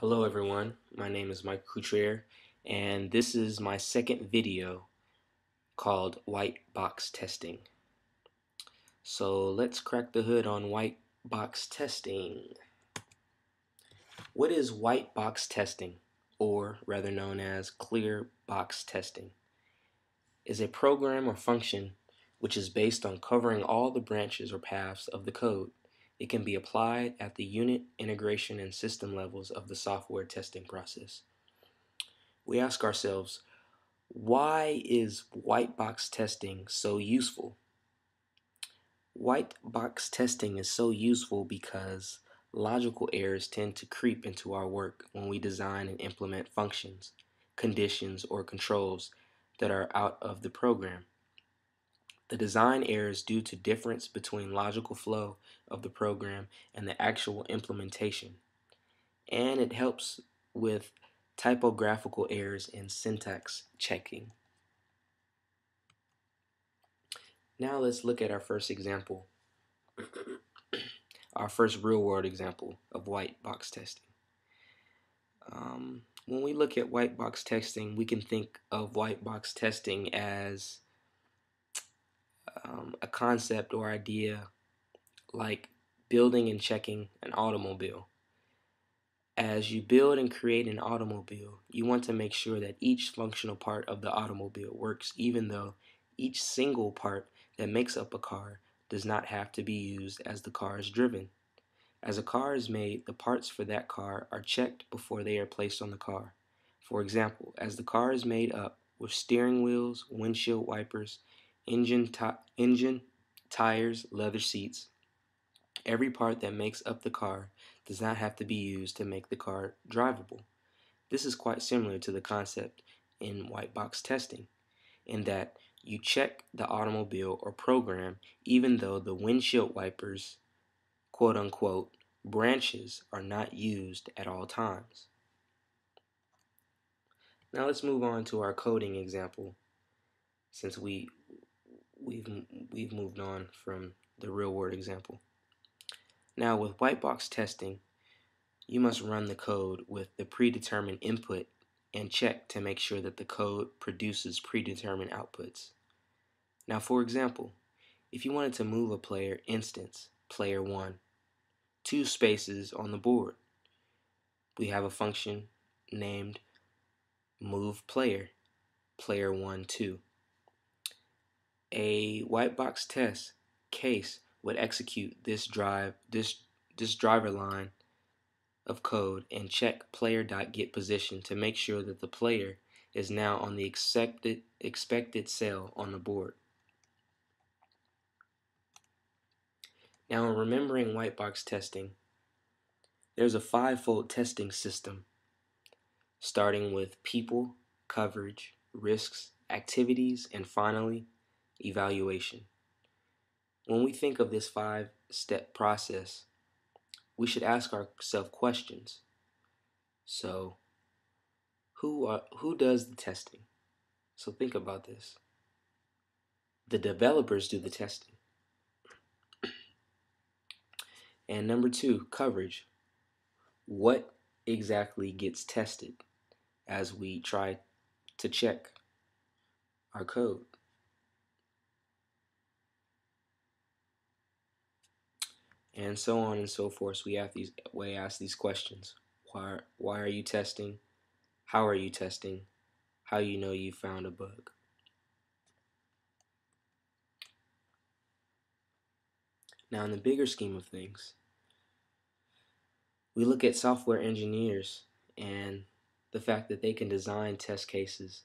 Hello everyone, my name is Mike Coutrier and this is my second video called white box testing. So let's crack the hood on white box testing. What is white box testing, or rather known as clear box testing? Is a program or function which is based on covering all the branches or paths of the code. It can be applied at the unit, integration, and system levels of the software testing process. We ask ourselves, why is white box testing so useful? White box testing is so useful because logical errors tend to creep into our work when we design and implement functions, conditions, or controls that are out of the program. The design errors due to difference between logical flow of the program and the actual implementation. And it helps with typographical errors and syntax checking. Now let's look at our first example, our first real-world example of white box testing. When we look at white box testing, we can think of white box testing as a concept or idea like building and checking an automobile. As you build and create an automobile, you want to make sure that each functional part of the automobile works, even though each single part that makes up a car does not have to be used as the car is driven. As a car is made, the parts for that car are checked before they are placed on the car. For example, as the car is made up with steering wheels, windshield wipers, engine, tires, leather seats, every part that makes up the car does not have to be used to make the car drivable. This is quite similar to the concept in white box testing, in that you check the automobile or program even though the windshield wipers, quote unquote, branches are not used at all times. Now let's move on to our coding example, since we've moved on from the real world example. Now with white box testing, you must run the code with the predetermined input and check to make sure that the code produces predetermined outputs. Now for example, if you wanted to move a player instance, player 1, 2 spaces on the board, we have a function named move player, player 1, 2. A white box test case would execute this driver line of code and check player.getPosition to make sure that the player is now on the expected cell on the board. Now in remembering white box testing, there's a 5-fold testing system, starting with people, coverage, risks, activities, and finally, evaluation. When we think of this 5-step process, we should ask ourselves questions. So, who does the testing? So think about this. The developers do the testing. And number 2, coverage. What exactly gets tested as we try to check our code? And so on and so forth. So we ask these questions. Why are you testing? How are you testing? How you know you found a bug? Now in the bigger scheme of things, we look at software engineers and the fact that they can design test cases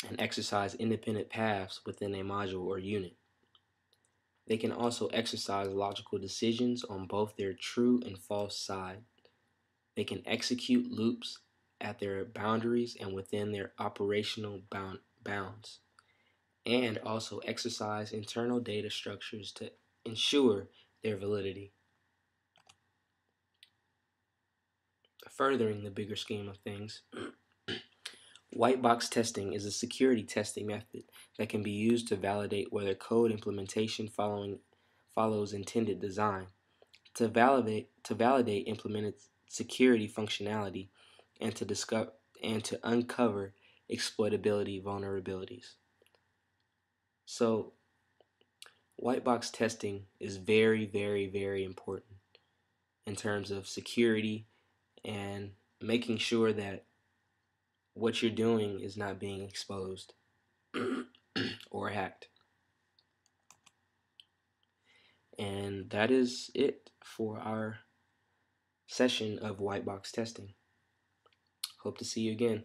and exercise independent paths within a module or unit. They can also exercise logical decisions on both their true and false side. They can execute loops at their boundaries and within their operational bounds, and also exercise internal data structures to ensure their validity. Furthering the bigger scheme of things, white box testing is a security testing method that can be used to validate whether code implementation follows intended design. To validate implemented security functionality and to uncover exploitability vulnerabilities. So white box testing is very, very, very important in terms of security and making sure that what you're doing is not being exposed or hacked. And that is it for our session of white box testing. Hope to see you again.